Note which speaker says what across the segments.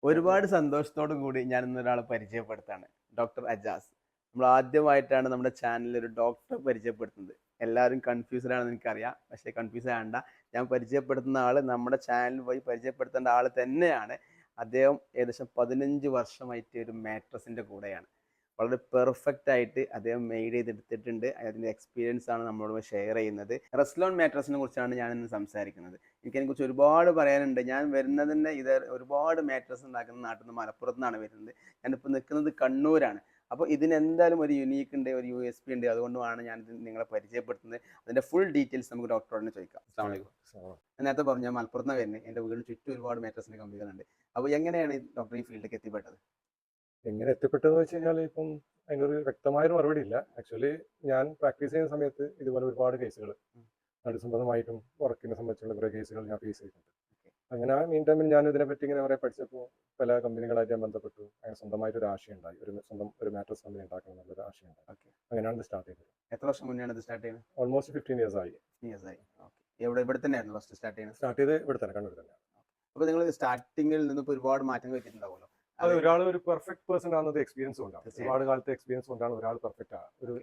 Speaker 1: ഒരുപാട് സന്തോഷത്തോടു കൂടി ഞാൻ ഇന്നൊരാളെ പരിചയപ്പെടുത്താണ്. ഡോക്ടർ അജാസ്. നമ്മൾ ആദ്യമായിട്ടാണ് നമ്മുടെ ചാനലിൽ ഒരു ഡോക്ടറെ പരിചയപ്പെടുത്തുന്നത്. എല്ലാവരും കൺഫ്യൂസ്ഡ് ആണെന്ന് എനിക്കറിയാം. പക്ഷേ കൺഫ്യൂസ് ആകണ്ട. ഞാൻ പരിചയപ്പെടുത്തുന്ന ആള് നമ്മുടെ ചാനൽ വഴി പരിചയപ്പെടുത്തേണ്ട ആള് തന്നെയാണ്. അദ്ദേഹം ഏകദേശം 15 വർഷമായിട്ട് ഒരു മാട്രസിന്റെ കൂടെയാണ്. വളരെ പെർഫെക്റ്റ് ആയിട്ട് അദ്ദേഹം മെയ്ഡ് ചെയ്തെടുത്തിട്ടുണ്ട്. അതിന്റെ എക്സ്പീരിയൻസ് ആണ് നമ്മളോട് ഷെയർ ചെയ്യുന്നത്. റെസ്ലോൺ മാട്രസിനെ കുറിച്ചാണ് ഞാൻ ഇന്ന് സംസാരിക്കുന്നത്. എനിക്കതിനെക്കുറിച്ച് ഒരുപാട് പറയാനുണ്ട്. ഞാൻ വരുന്നതിൻ്റെ ഇത് ഒരുപാട് മാട്രസ് ഉണ്ടാക്കുന്ന നാട്ടിൽ നിന്ന് മലപ്പുറത്ത് നിന്നാണ് വരുന്നത്. ഞാനിപ്പോൾ നിൽക്കുന്നത് കണ്ണൂരാണ്. അപ്പോൾ ഇതിന് എന്തായാലും ഒരു യുണീക്ക് ഉണ്ട്, ഒരു USP ഉണ്ട്. അതുകൊണ്ടാണ് ഞാൻ ഇത് നിങ്ങളെ പരിചയപ്പെടുത്തുന്നത്. അതിൻ്റെ ഫുൾ ഡീറ്റെയിൽസ് നമുക്ക് ഡോക്ടറോട് ചോദിക്കാം. അസ്സലാമു അലൈക്കും. ഞാൻ നേരത്തെ പറഞ്ഞു ഞാൻ മലപ്പുറത്ത് നിന്നാണ് വരുന്നത്. എൻ്റെ വീടിന് ചുറ്റും ഒരുപാട് മാട്രസിൻ്റെ കമ്പനികളുണ്ട്. അപ്പോൾ എങ്ങനെയാണ് ഡോക്ടർ ഈ ഫീൽഡിലേക്ക് എത്തിപ്പെട്ടത്?
Speaker 2: എങ്ങനെ എത്തിപ്പെട്ടതെന്ന് വെച്ച് കഴിഞ്ഞാൽ ഇപ്പം അതിനൊരു വ്യക്തമായൊരു മറുപടി ഇല്ല. ആക്ച്വലി ഞാൻ പ്രാക്ടീസ് ചെയ്യുന്ന സമയത്ത് ഇതുപോലെ ഒരുപാട് കേസുകൾ സംബന്ധമായിട്ടും വർക്കിനെ സംബന്ധിച്ചുള്ള കുറേ കേസുകൾ ഞാൻ ഫേസ് ചെയ്തിട്ടുണ്ട്. അങ്ങനെ മീൻ ടൈമിൽ ഞാൻ ഇതിനെപ്പറ്റി ഇങ്ങനെ കുറേ പഠിച്ചപ്പോൾ പല കമ്പനികളായിട്ട് ഞാൻ ബന്ധപ്പെട്ടു. അങ്ങനെ സ്വന്തമായിട്ടൊരു ആശയം ഉണ്ടായി, ഒരു മാട്രസ് കമ്പനി ഉണ്ടാക്കണം എന്നുള്ളൊരു ആശയം ഉണ്ടായി. അങ്ങനെയാണ് ഇത് സ്റ്റാർട്ട് ചെയ്തത്.
Speaker 1: എത്ര വർഷം മുന്നെയാണ് ഇത് സ്റ്റാർട്ട് ചെയ്യുന്നത്?
Speaker 2: ഓൾമോസ്റ്റ് 15 years ആയി.
Speaker 1: ഇവിടെ തന്നെയായിരുന്നു ഫസ്റ്റ് സ്റ്റാർട്ട് ചെയ്യുന്നത്?
Speaker 2: സ്റ്റാർട്ട് ചെയ്ത് ഇവിടെ തന്നെ, കണ്ണൂർ തന്നെ.
Speaker 1: അപ്പോൾ നിങ്ങൾ സ്റ്റാർട്ടിങ്ങിൽ നിന്ന് ഇപ്പോൾ ഒരുപാട് മാറ്റങ്ങൾ വരുത്തിയിട്ടുണ്ടാവുമല്ലോ.
Speaker 2: അത് ഒരാൾ ഒരു പെർഫെക്റ്റ് പേഴ്സൺ ആണെന്നത് എക്സ്പീരിയൻസ് കൊണ്ടാണ്. ഒരുപാട് കാലത്തെ എക്സ്പീരിയൻസ് കൊണ്ടാണ് ഒരാൾ പെർഫെക്റ്റ് ആവുക.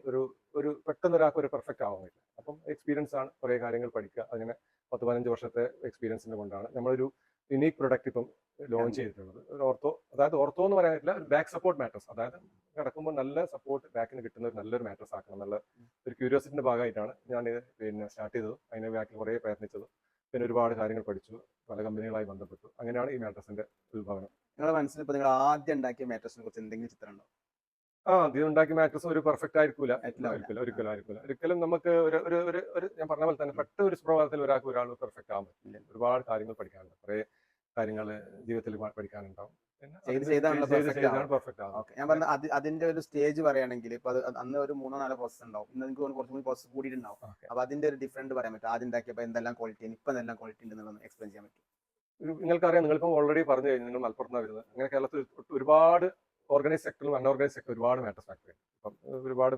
Speaker 2: ഒരു പെട്ടെന്ന് ഒരാൾക്ക് ഒരു പെർഫെക്റ്റ് ആവാൻ പറ്റില്ല. അപ്പം എക്സ്പീരിയൻസ് ആണ്, കുറേ കാര്യങ്ങൾ പഠിക്കുക. അങ്ങനെ 10-15 വർഷത്തെ എക്സ്പീരിയൻസിന്റെ കൊണ്ടാണ് നമ്മളൊരു യുണീക്ക് പ്രൊഡക്റ്റ് ഇപ്പം ലോഞ്ച് ചെയ്തിട്ടുള്ളത്. ഒരു ഓർത്തോ എന്ന് പറയാൻ പറ്റില്ല, ഒരു ബാക്ക് സപ്പോർട്ട് മാട്രസ്. അതായത് കിടക്കുമ്പോൾ നല്ല സപ്പോർട്ട് ബാക്കിന് കിട്ടുന്ന ഒരു നല്ലൊരു മാട്രസ് ആക്കണം എന്നുള്ള ഒരു ക്യൂരിയോസിറ്റിന്റെ ഭാഗമായിട്ടാണ് ഞാൻ സ്റ്റാർട്ട് ചെയ്തത്. അതിന് ബാക്കിൽ കുറേ പ്രയത്നിച്ചത്. പിന്നെ ഒരുപാട് കാര്യങ്ങൾ പഠിച്ചു, പല കമ്പനികളായി ബന്ധപ്പെട്ടു. അങ്ങനെയാണ് ഈ മാട്രസിന്റെ ഉത്ഭവനം.
Speaker 1: നിങ്ങളുടെ മനസ്സിൽ ഇപ്പോൾ നിങ്ങൾ ആദ്യം ഉണ്ടാക്കിയ മാട്രസിനെ കുറിച്ച് എന്തെങ്കിലും ചിത്രം ഉണ്ടോ?
Speaker 2: ആദ്യം ഉണ്ടാക്കിയ മാട്രസ് ഒരു പെർഫെക്റ്റ് ആയിരിക്കില്ല. ഒരിക്കലും നമുക്ക് ഞാൻ പറഞ്ഞ പോലെ തന്നെ പെട്ടെന്ന് ഒരു സുപ്രഭാതത്തിൽ ഒരാൾ പെർഫെക്റ്റ് ആകാൻ പറ്റില്ല. ഒരുപാട് കാര്യങ്ങൾ പഠിക്കാനുണ്ട്, കുറേ കാര്യങ്ങൾ ജീവിതത്തിൽ പഠിക്കാനുണ്ടാവും.
Speaker 1: ഞാൻ പറഞ്ഞ അതിന്റെ ഒരു സ്റ്റേജ് പറയുകയാണെങ്കിൽ ഇപ്പൊ അന്ന് ഒരു 3-4 പ്രോസസ് ഉണ്ടാവും. ഇന്ന് എനിക്ക് കുറച്ചും കൂടി പ്രോസസ് കൂടിയിട്ടുണ്ടാവും. അപ്പൊ അതിന്റെ ഒരു ഡിഫറൻറ്റ് പറയാൻ പറ്റും? ആദ്യം ഉണ്ടാക്കിയപ്പോൾ എന്തെല്ലാം ക്വാളിറ്റി, ഇപ്പൊ എന്തെല്ലാം ക്വാളിറ്റി ഉണ്ടെന്നുള്ളത് എക്സ്പ്ലെയിൻ ചെയ്യാൻ പറ്റും?
Speaker 2: നിങ്ങൾക്കറിയാം, നിങ്ങളിപ്പം ഓൾറെഡി പറഞ്ഞു കഴിഞ്ഞു, നിങ്ങൾ മലപ്പുറത്താണ് വരുന്നത്. അങ്ങനെ കേരളത്തിൽ ഒരുപാട് ഓർഗനൈസ് സെക്ടറിലും അൺഓർഗനൈസ് സെക്ടർ ഒരുപാട് മാട്രസ് ഫാക്ടറി ഉണ്ട്. ഇപ്പം ഒരുപാട്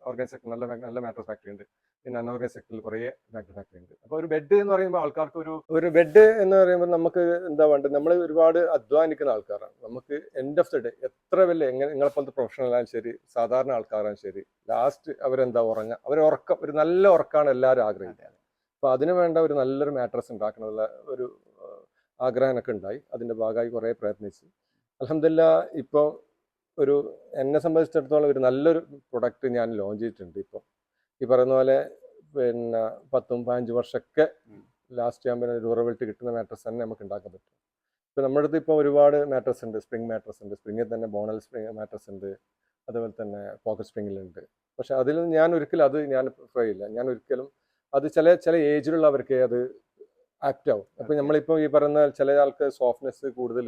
Speaker 2: ഓർഗനൈസ് സെക്ടർ നല്ല മാട്രസ് ഫാക്ടറി ഉണ്ട്. പിന്നെ അൺഓർഗനൈസ് സെക്ടറിൽ കുറേ മാട്രസ് ഫാക്ടറി ഉണ്ട്. അപ്പോൾ ഒരു ബെഡ് എന്ന് പറയുമ്പോൾ ആൾക്കാർക്ക് ഒരു ബെഡ് എന്ന് പറയുമ്പോൾ നമുക്ക് എന്താ വേണ്ടത്? നമ്മൾ ഒരുപാട് അധ്വാനിക്കുന്ന ആൾക്കാരാണ്. നമുക്ക് എൻഡ് ഓഫ് ദി ഡേ എത്ര വലിയ നിങ്ങളെപ്പോലത്തെ പ്രൊഫഷണൽ ആയാലും ശരി, സാധാരണ ആൾക്കാരായാലും ശരി, ലാസ്റ്റ് അവരെന്താ ഉറക്കം, ഒരു നല്ല ഉറക്കമാണ് എല്ലാവരും ആഗ്രഹിക്കുന്നത്. അപ്പോൾ അതിന് വേണ്ട ഒരു നല്ലൊരു മാട്രസ് ഉണ്ടാക്കണമെന്നുള്ള ഒരു ആഗ്രഹമൊക്കെ ഉണ്ടായി. അതിൻ്റെ ഭാഗമായി കുറേ പ്രയത്നിച്ച് അൽഹംദുലില്ലാ ഇപ്പോൾ എന്നെ സംബന്ധിച്ചിടത്തോളം ഒരു നല്ലൊരു പ്രൊഡക്റ്റ് ഞാൻ ലോഞ്ച് ചെയ്തിട്ടുണ്ട്. ഇപ്പോൾ ഈ പറയുന്ന പോലെ 10-15 വർഷമൊക്കെ ലാസ്റ്റ് ആകുമ്പോൾ ഒരു ഡ്യൂറബിലിറ്റി കിട്ടുന്ന മാട്രസ് തന്നെ നമുക്ക് ഉണ്ടാക്കാൻ പറ്റും. ഇപ്പോൾ നമ്മുടെ അടുത്ത് ഇപ്പോൾ ഒരുപാട് മാട്രസ് ഉണ്ട്. സ്പ്രിംഗ് മാട്രസ് ഉണ്ട്, സ്പ്രിങ്ങിൽ തന്നെ ബോണൽ സ്പ്രിംഗ് മാട്രസ് ഉണ്ട്, അതുപോലെ തന്നെ പോക്കറ്റ് സ്പ്രിങ്ങിലുണ്ട്. പക്ഷെ അതിൽ ഞാൻ പ്രിഫർ ചെയ്യില്ല. ഞാൻ ഒരിക്കലും അത് ചില ഏജിലുള്ളവർക്ക് അത് ആപ്റ്റ് ആവും. അപ്പോൾ നമ്മളിപ്പോൾ ഈ പറയുന്ന ചില ആൾക്ക് സോഫ്റ്റ്നെസ് കൂടുതൽ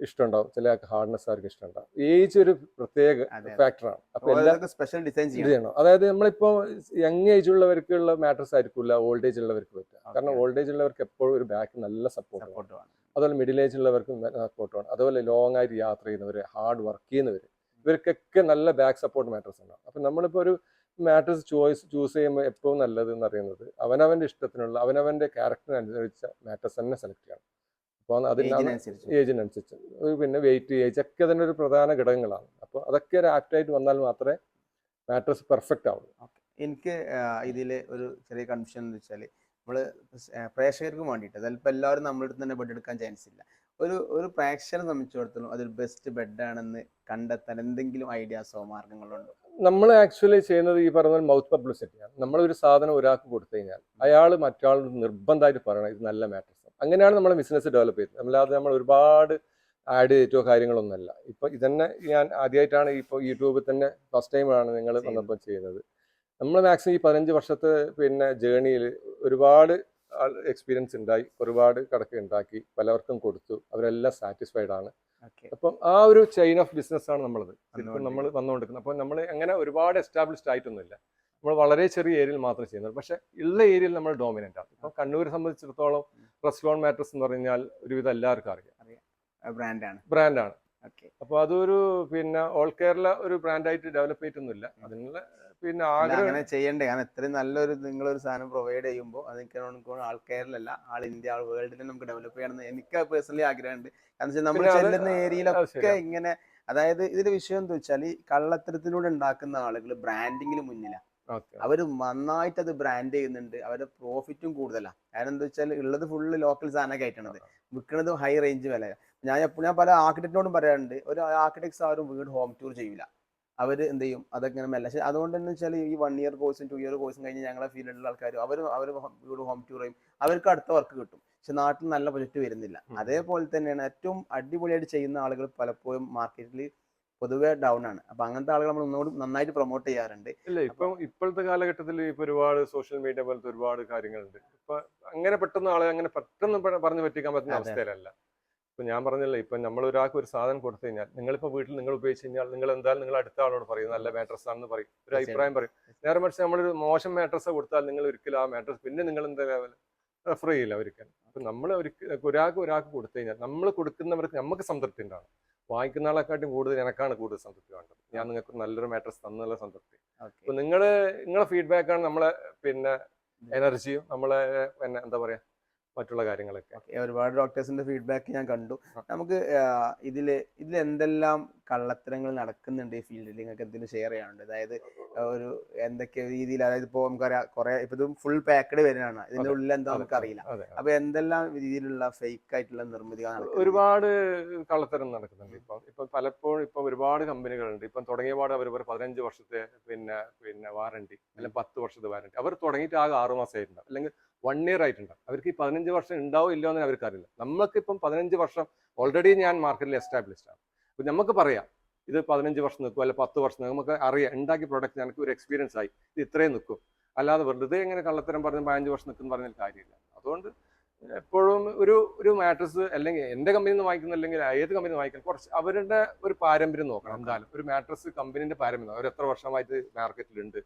Speaker 2: ഇഷ്ടമുണ്ടാവും, ചില ആൾക്ക് ഹാർഡ്നെസ് ആർക്ക് ഇഷ്ടമുണ്ടാവും. ഏജ് ഒരു പ്രത്യേക ഫാക്ടറാണ്. അപ്പോൾ എല്ലാം സ്പെഷ്യൽ ഡിസൈൻ ചെയ്യണം. അതായത് നമ്മളിപ്പോൾ യങ് ഏജ് ഉള്ളവർക്കുള്ള മാട്രസ് ആയിരിക്കില്ല ഓൾഡ് ഏജ് ഉള്ളവർക്ക് പറ്റുക. കാരണം ഓൾഡ് ഏജ് ഉള്ളവർക്ക് എപ്പോഴും ഒരു ബാക്ക് നല്ല സപ്പോർട്ട് വേണം. അതുപോലെ മിഡിൽ ഏജ് ഉള്ളവർക്കും സപ്പോർട്ട് വേണം. അതുപോലെ ലോങ് ആയിട്ട് യാത്ര ചെയ്യുന്നവർ, ഹാർഡ് വർക്ക് ചെയ്യുന്നവർ, ഇവർക്കൊക്കെ നല്ല ബാക്ക് സപ്പോർട്ട് മാട്രസ് ഉണ്ടാവും. അപ്പം നമ്മളിപ്പോൾ ഒരു മാട്രസ് ചൂസ് ചെയ്യുമ്പോൾ എപ്പോഴും നല്ലത് എന്ന് പറയുന്നത് അവനവൻ്റെ ഇഷ്ടത്തിനുള്ള, അവനവൻ്റെ ക്യാരക്ടറിനനുസരിച്ച മാട്രസ് തന്നെ സെലക്ട് ചെയ്യണം. അപ്പോൾ ഏജിനനുസരിച്ച് പിന്നെ വെയിറ്റ്, ഏജ് ഒക്കെ തന്നെ ഒരു പ്രധാന ഘടകങ്ങളാണ്. അപ്പോൾ അതൊക്കെ ഒരു ആപ്റ്റായിട്ട് വന്നാൽ മാത്രമേ മാട്രസ് പെർഫെക്റ്റ് ആവുള്ളൂ.
Speaker 1: എനിക്ക് ഇതിൽ ഒരു ചെറിയ കൺഫ്യൂഷൻ എന്ന് വെച്ചാൽ നമ്മൾ പ്രേക്ഷകർക്ക് വേണ്ടിയിട്ട് ചിലപ്പോൾ എല്ലാവരും നമ്മുടെ അടുത്ത് തന്നെ ബെഡ് എടുക്കാൻ ചാൻസ് ഇല്ല. ഒരു പ്രേക്ഷകനെ സംബന്ധിച്ചിടത്തോളം അതൊരു ബെസ്റ്റ് ബെഡാണെന്ന് കണ്ടെത്താൻ എന്തെങ്കിലും ഐഡിയാസോ മാർഗങ്ങളുണ്ടോ?
Speaker 2: നമ്മൾ ആക്ച്വലി ചെയ്യുന്നത് ഈ പറഞ്ഞ മൗത്ത് പബ്ലിസിറ്റിയാണ്. നമ്മളൊരു സാധനം ഒരാൾക്ക് കൊടുത്തു കഴിഞ്ഞാൽ അയാൾ മറ്റൊരാളോട് നിർബന്ധമായിട്ട് പറയണം ഇത് നല്ല മാട്രസ്. അങ്ങനെയാണ് നമ്മൾ ബിസിനസ് ഡെവലപ്പ് ചെയ്തത്. അല്ലാതെ നമ്മൾ ഒരുപാട് ആഡ് ചെയ്തിട്ടോ കാര്യങ്ങളൊന്നുമല്ല. ഇപ്പം ഇതന്നെ ഞാൻ ആദ്യമായിട്ടാണ് ഇപ്പോൾ യൂട്യൂബിൽ തന്നെ ഫസ്റ്റ് ടൈമാണ് നിങ്ങൾ വന്നപ്പോൾ ചെയ്യുന്നത്. നമ്മൾ മാക്സിമം ഈ 15 വർഷത്തെ ജേണിയിൽ ഒരുപാട് എക്സ്പീരിയൻസ് ഉണ്ടായി, ഒരുപാട് കടക്ക് ഉണ്ടാക്കി, പലർക്കും കൊടുത്തു, അവരെല്ലാം സാറ്റിസ്ഫൈഡ് ആണ്. അപ്പം ആ ഒരു ചെയിൻ ഓഫ് ബിസിനസ് ആണ് നമ്മളത് ഇപ്പം നമ്മൾ വന്നുകൊണ്ടിരിക്കുന്നത്. അപ്പം നമ്മൾ അങ്ങനെ ഒരുപാട് എസ്റ്റാബ്ലിഷ്ഡ് ആയിട്ടൊന്നുമില്ല. നമ്മൾ വളരെ ചെറിയ ഏരിയയിൽ മാത്രം ചെയ്യുന്നത്. പക്ഷേ ഉള്ള ഏരിയയിൽ നമ്മൾ ഡോമിനൻ്റ് ആണ്. ഇപ്പം കണ്ണൂരെ സംബന്ധിച്ചിടത്തോളം റെസ്ലോൺ മാട്രസ് എന്ന് പറഞ്ഞാൽ ഒരുവിധം എല്ലാവർക്കും അറിയാം, ബ്രാൻഡാണ്. അപ്പോൾ അതൊരു ഓൾ കേരള ഒരു ബ്രാൻഡായിട്ട് ഡെവലപ്പ് ചെയ്തിട്ടൊന്നുമില്ല. അതിനുള്ള പിന്നെ
Speaker 1: അല്ല
Speaker 2: ആഗ്രഹം.
Speaker 1: അങ്ങനെ ചെയ്യണ്ടേ, കാരണം ഇത്രയും നല്ലൊരു നിങ്ങളൊരു സാധനം പ്രൊവൈഡ് ചെയ്യുമ്പോൾ അത് എനിക്ക് ആൾക്കാരിലല്ല, ഇന്ത്യ വേൾഡിൽ നമുക്ക് ഡെവലപ്പ് ചെയ്യണമെന്ന് എനിക്ക് പേഴ്സണലി ആഗ്രഹമുണ്ട്. കാരണം വെച്ചാൽ നമ്മൾ
Speaker 2: പിന്നെ
Speaker 1: ചെല്ലുന്ന
Speaker 2: അത്
Speaker 1: ഏരിയയിലൊക്കെ
Speaker 2: ശരിയാണ്.
Speaker 1: ഇങ്ങനെ, അതായത് ഇതിന്റെ വിഷയം എന്താ വെച്ചാൽ ഈ കള്ളത്തരത്തിലൂടെ ഉണ്ടാക്കുന്ന ആളുകൾ ബ്രാൻഡിങ്ങിൽ മുന്നിലാണ്.
Speaker 2: ഓക്കെ.
Speaker 1: അവർ നന്നായിട്ട് അത് ബ്രാൻഡ് ചെയ്യുന്നുണ്ട്, അവരുടെ പ്രോഫിറ്റും കൂടുതലാണ്. കാരണം എന്താ വെച്ചാൽ ഉള്ളത് ഫുള്ള് ലോക്കൽ സാധനമൊക്കെ ആയിട്ടാണത് വിൽക്കുന്നത്, ഹൈ റേഞ്ച് വില. ഞാൻ പല ആർക്കിടെക്റ്റിനോടും പറയാറുണ്ട്, ഒരു ആർക്കിടെക്ട്സ് ആരും വീട് ഹോം ടൂർ ചെയ്യില്ല. അവർ എന്ത് ചെയ്യും, അതൊക്കെ ഇങ്ങനെ മെല്ലെ. പക്ഷേ അതുകൊണ്ട് എന്ന് വെച്ചാൽ ഈ 1 ഇയർ കോഴ്സും 2 ഇയർ കോഴ്സും കഴിഞ്ഞ് ഞങ്ങളെ ഫീൽഡിലുള്ള ആൾക്കാർ അവർ വീട് ഹോം ടൂർ ചെയ്യും, അവർക്ക് അടുത്ത വർക്ക് കിട്ടും. പക്ഷെ നാട്ടിൽ നല്ല പ്രൊജക്റ്റ് വരുന്നില്ല. അതേപോലെ തന്നെയാണ് ഏറ്റവും അടിപൊളിയായിട്ട് ചെയ്യുന്ന ആളുകൾ പലപ്പോഴും മാർക്കറ്റിൽ പൊതുവെ ഡൗൺ ആണ്. അപ്പൊ അങ്ങനത്തെ ആളുകൾ നമ്മൾ ഒന്നുകൂടി നന്നായിട്ട് പ്രൊമോട്ട് ചെയ്യാറുണ്ട്.
Speaker 2: ഇല്ല,
Speaker 1: അപ്പൊ
Speaker 2: ഇപ്പോഴത്തെ കാലഘട്ടത്തിൽ ഇപ്പൊ ഒരുപാട് സോഷ്യൽ മീഡിയ പോലത്തെ ഒരുപാട് കാര്യങ്ങളുണ്ട്. ഇപ്പൊ അങ്ങനെ പെട്ടെന്ന് ആളെ അങ്ങനെ പെട്ടെന്ന് പറഞ്ഞു പറ്റിക്കാൻ പറ്റുന്ന
Speaker 1: അതെ
Speaker 2: അവസ്ഥയിലല്ല. ഇപ്പൊ ഞാൻ പറഞ്ഞില്ല, ഇപ്പൊ നമ്മൾ ഒരാൾക്ക് ഒരു സാധനം കൊടുത്തു കഴിഞ്ഞാൽ, നിങ്ങളിപ്പോ വീട്ടിൽ നിങ്ങൾ ഉപയോഗിച്ച് കഴിഞ്ഞാൽ നിങ്ങൾ എന്തായാലും നിങ്ങൾ അടുത്ത ആളോട് പറയും നല്ല മാട്രസ് ആണെന്ന് പറയും, ഒരു അഭിപ്രായം
Speaker 1: തീർച്ചയായിട്ടും
Speaker 2: പറയും. നേരെ മറിച്ച് നമ്മളൊരു മോശം മാട്രസ് കൊടുത്താൽ നിങ്ങൾ ഒരിക്കലും ആ മാട്രസ് പിന്നെ നിങ്ങൾ എന്താ റെഫർ ചെയ്യില്ല ഒരിക്കലും. അപ്പൊ നമ്മൾ ഒരാൾക്ക് കൊടുത്തു കഴിഞ്ഞാൽ നമ്മൾ കൊടുക്കുന്നവർക്ക് നമുക്ക് സംതൃപ്തി ഉണ്ടാവും. വാങ്ങിക്കുന്ന ആളെക്കാട്ടും കൂടുതൽ എനക്കാണ് കൂടുതൽ സംതൃപ്തി വേണ്ടത്. ഞാൻ നിങ്ങൾക്ക് നല്ലൊരു മാട്രസ് തന്നുള്ള സംതൃപ്തി.
Speaker 1: ഓക്കെ.
Speaker 2: അപ്പൊ നിങ്ങളെ ഫീഡ്ബാക്കാണ് നമ്മളെ പിന്നെ എനർജിയും നമ്മളെ പിന്നെ എന്താ പറയാ മറ്റുള്ള കാര്യങ്ങളൊക്കെ.
Speaker 1: ഓക്കെ, ഒരുപാട് ഡോക്ടേഴ്സിന്റെ ഫീഡ്ബാക്ക് ഞാൻ കണ്ടു.
Speaker 2: ആ,
Speaker 1: നമുക്ക് ഇതിൽ എന്തെല്ലാം കള്ളത്തരങ്ങൾ നടക്കുന്നുണ്ട് ഈ ഫീൽഡിൽ, നിങ്ങൾക്ക് എന്തെങ്കിലും ഷെയർ ചെയ്യാനുണ്ട്? അതായത് ഒരു എന്തൊക്കെ രീതിയിൽ, അതായത് ഇപ്പോൾ നമുക്കറിയാം കുറെ ഇപ്പൊ ഇത് ഫുൾ പാക്കഡ് വരുന്നതാണ്, ഇതിന്റെ
Speaker 2: അതെ
Speaker 1: ഉള്ളിൽ എന്താ
Speaker 2: അതെ
Speaker 1: നമുക്ക്
Speaker 2: അതെ
Speaker 1: അറിയില്ല.
Speaker 2: അതെ.
Speaker 1: അപ്പൊ എന്തെല്ലാം രീതിയിലുള്ള ഫേക്ക് ആയിട്ടുള്ള നിർമ്മിതികൾ നടക്കുന്നുണ്ട്?
Speaker 2: ഒരുപാട് കള്ളത്തരം നടക്കുന്നുണ്ട്. ഇപ്പം പലപ്പോഴും ഇപ്പം ഒരുപാട് കമ്പനികളുണ്ട്. ഇപ്പം തുടങ്ങിയ പാട് അവർ 15 വർഷത്തെ പിന്നെ പിന്നെ വാറണ്ടി അല്ലെങ്കിൽ 10 വർഷത്തെ വാറണ്ടി. അവർ തുടങ്ങിയിട്ട് ആകെ 6 മാസമായിട്ടുണ്ടാവും, അല്ലെങ്കിൽ 1 ഇയർ ആയിട്ടുണ്ടാവും. അവർക്ക് ഈ 15 വർഷം ഉണ്ടാവും ഇല്ലോ എന്ന് അവർക്കറിയില്ല. നമുക്കിപ്പം 15 വർഷം ഓൾറെഡി ഞാൻ മാർക്കറ്റിൽ എസ്റ്റാബ്ലിഷ്ഡ് ആണ്. അപ്പം നമുക്ക് പറയാം ഇത് 15 വർഷം നിൽക്കും അല്ലെ 10 വർഷം നിൽക്കും. നമുക്ക് അറിയാം, ഉണ്ടാക്കിയ പ്രോഡക്റ്റ് എനിക്ക് ഒരു എക്സ്പീരിയൻസ് ആയി, ഇത് ഇത്രയും നിൽക്കും. അല്ലാതെ വെറുതെ ഇങ്ങനെ കള്ളത്തരം പറഞ്ഞ് 15 വർഷം നിൽക്കും പറഞ്ഞാൽ കാര്യമില്ല. അതുകൊണ്ട് എപ്പോഴും ഒരു മാട്രസ് അല്ലെങ്കിൽ എന്റെ കമ്പനിയിൽ നിന്ന് വാങ്ങിക്കുന്ന അല്ലെങ്കിൽ ഏത് കമ്പനിയിൽ നിന്ന് വാങ്ങിക്കണം, കുറച്ച് അവരുടെ ഒരു പാരമ്പര്യം നോക്കണം. എന്തായാലും ഒരു മാട്രസ് കമ്പനിന്റെ പാരമ്പര്യം, അവർ എത്ര വർഷമായിട്ട് മാർക്കറ്റിലുണ്ട്,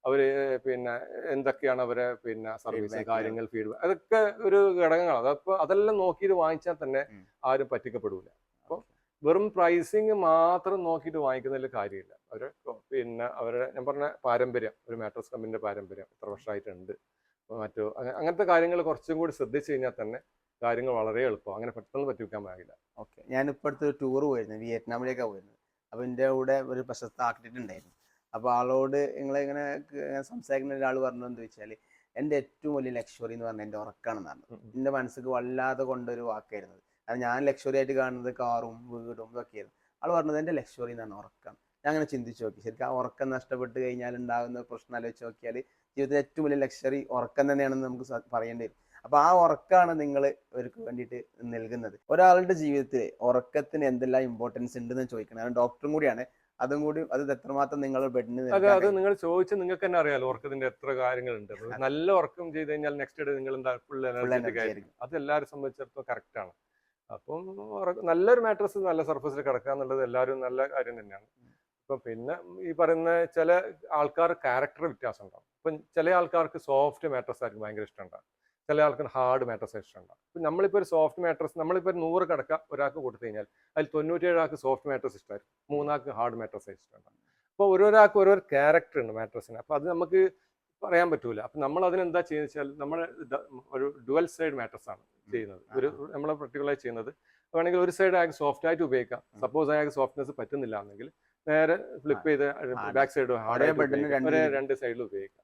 Speaker 2: അവര് പിന്നെ എന്തൊക്കെയാണ് അവരെ പിന്നെ സർവീസ്
Speaker 1: ഫീഡ്ബാക്ക്
Speaker 2: കാര്യങ്ങൾ ഫീഡ്ബാക്ക്, അതൊക്കെ ഒരു ഘടകങ്ങളാണ്. അതപ്പോൾ അതെല്ലാം നോക്കിയിട്ട് വാങ്ങിച്ചാൽ തന്നെ ആരും പറ്റിക്കപ്പെടില്ല. അപ്പോൾ വെറും പ്രൈസിങ് മാത്രം നോക്കിയിട്ട് വാങ്ങിക്കുന്നതിൽ കാര്യമില്ല. പിന്നെ അവരുടെ ഞാൻ പറഞ്ഞ പാരമ്പര്യം, ഒരു മാട്രസ് കമ്പനിന്റെ പാരമ്പര്യം എത്ര വർഷമായിട്ടുണ്ട്, അങ്ങനത്തെ കാര്യങ്ങൾ കുറച്ചും കൂടി ശ്രദ്ധിച്ചു കഴിഞ്ഞാൽ തന്നെ കാര്യങ്ങൾ വളരെ എളുപ്പം. അങ്ങനെ പെട്ടെന്ന് പറ്റിവെക്കാൻ പാടില്ല.
Speaker 1: ഓക്കെ, ഞാനിപ്പോൾ അടുത്തൊരു ടൂർ പോയിരുന്നു, വിയറ്റ്നാമിലേക്കാണ് പോയിരുന്നത്. അപ്പോൾ എൻ്റെ കൂടെ ഒരു പ്രശസ്ത ആർക്കിടെക്റ്റ് ഉണ്ടായിരുന്നു. അപ്പോൾ ആളോട് നിങ്ങളിങ്ങനെ സംസാരിക്കുന്ന ഒരാൾ പറഞ്ഞതെന്ന് ചോദിച്ചാൽ, എൻ്റെ ഏറ്റവും വലിയ ലക്ഷറി എന്ന് പറഞ്ഞാൽ എൻ്റെ ഉറക്കാണെന്ന് പറഞ്ഞു. എൻ്റെ മനസ്സിക്ക് വല്ലാതെ കൊണ്ടൊരു വാക്കായിരുന്നത്. അത് ഞാൻ ലക്ഷറി ആയിട്ട് കാണുന്നത് കാറും വീടും ഇതൊക്കെയായിരുന്നു. ആൾ പറഞ്ഞത് എൻ്റെ ലക്ഷറി എന്ന് പറഞ്ഞാൽ ഉറക്കം. ഞാൻ അങ്ങനെ ചിന്തിച്ച് നോക്കി, ശരിക്കും ആ ഉറക്കം നഷ്ടപ്പെട്ട് കഴിഞ്ഞാൽ ഉണ്ടാകുന്ന പ്രശ്നം ആലോചിച്ച് നോക്കിയാൽ ജീവിതത്തിലെ ഏറ്റവും വലിയ ലക്ഷറി ഉറക്കം തന്നെയാണെന്ന് നമുക്ക് പറയേണ്ടി വരും. അപ്പൊ ആ ഉറക്കാണ് നിങ്ങൾ അവർക്ക് വേണ്ടിയിട്ട് നൽകുന്നത്. ഒരാളുടെ ജീവിതത്തിൽ ഉറക്കത്തിന് എന്തെല്ലാം ഇമ്പോർട്ടൻസ് ഉണ്ടെന്ന് ചോദിക്കണം, കാരണം ഡോക്ടറും കൂടിയാണ്. അതും കൂടി അത് എത്രമാത്രം നിങ്ങൾ ബെഡിന് നൽകാൻ
Speaker 2: അത്
Speaker 1: കഴിയും.
Speaker 2: നിങ്ങൾ ചോദിച്ച് നിങ്ങൾക്ക് തന്നെ അറിയാലോ ഉറക്കത്തിന്റെ എത്ര കാര്യങ്ങളുണ്ട്. നല്ല ഉറക്കം ചെയ്ത് കഴിഞ്ഞാൽ നെക്സ്റ്റ് ഡേ നിങ്ങൾ എന്താ ഫുൾ
Speaker 1: ഫുൾ
Speaker 2: എനർജറ്റിക്
Speaker 1: എനർജി
Speaker 2: ആയിരിക്കും.
Speaker 1: ആയിരിക്കും.
Speaker 2: അത് എല്ലാവരും സംബന്ധിച്ചിടത്തോളം കറക്റ്റ് ആണ്. അപ്പം നല്ലൊരു മാട്രസ് നല്ല സർഫസിൽ കിടക്കുക എന്നുള്ളത് എല്ലാവരും നല്ല കാര്യം തന്നെയാണ്. ഇപ്പൊ പിന്നെ ഈ പറയുന്ന ചില ആൾക്കാർ ക്യാരക്ടർ വ്യത്യാസം ഉണ്ടാവും. ഇപ്പം ചില ആൾക്കാർക്ക് സോഫ്റ്റ് മാട്രസ് ആയിരിക്കും ഭയങ്കര ഇഷ്ടമുണ്ടാകും, ചില ആൾക്കാർ ഹാർഡ് മാട്രസ് ഇഷ്ടമുണ്ടാകും. ഇപ്പം നമ്മളിപ്പോൾ ഒരു സോഫ്റ്റ് മാട്രസ് നമ്മളിപ്പോൾ ഒരു 100 കിടക്ക ഒരാൾക്ക് കൊടുത്തു കഴിഞ്ഞാൽ അതിൽ 97 ആൾക്ക് സോഫ്റ്റ് മാട്രസ് ഇഷ്ടമായിരിക്കും, 3 ആൾക്ക് ഹാർഡ് മാട്രസ് ഇഷ്ടമുണ്ടാകും. അപ്പോൾ ഓരോരാൾക്ക് ഓരോ ക്യാരക്ടർ ഉണ്ട് മാട്രസിന്. അപ്പോൾ അത് നമുക്ക് പറയാൻ പറ്റൂല. അപ്പം നമ്മൾ അതിനെന്താ ചെയ്യുന്നത് വെച്ചാൽ നമ്മൾ ഒരു ഡുവൽ സൈഡ് മാട്രസ് ആണ് ചെയ്യുന്നത്. നമ്മൾ പർട്ടിക്കുലറായി ചെയ്യുന്നത് വേണമെങ്കിൽ ഒരു സൈഡ് അയാൾക്ക് സോഫ്റ്റ് ആയിട്ട് ഉപയോഗിക്കാം. സപ്പോസ് അയാൾക്ക് സോഫ്റ്റ്നെസ് പറ്റുന്നില്ല എന്നെങ്കിൽ നേരെ ഫ്ലിപ്പ് ചെയ്ത് ബാക്ക് സൈഡ് ഹാർഡ് ആയിട്ട് ഉപയോഗിക്കാം, 2 സൈഡിൽ ഉപയോഗിക്കാം.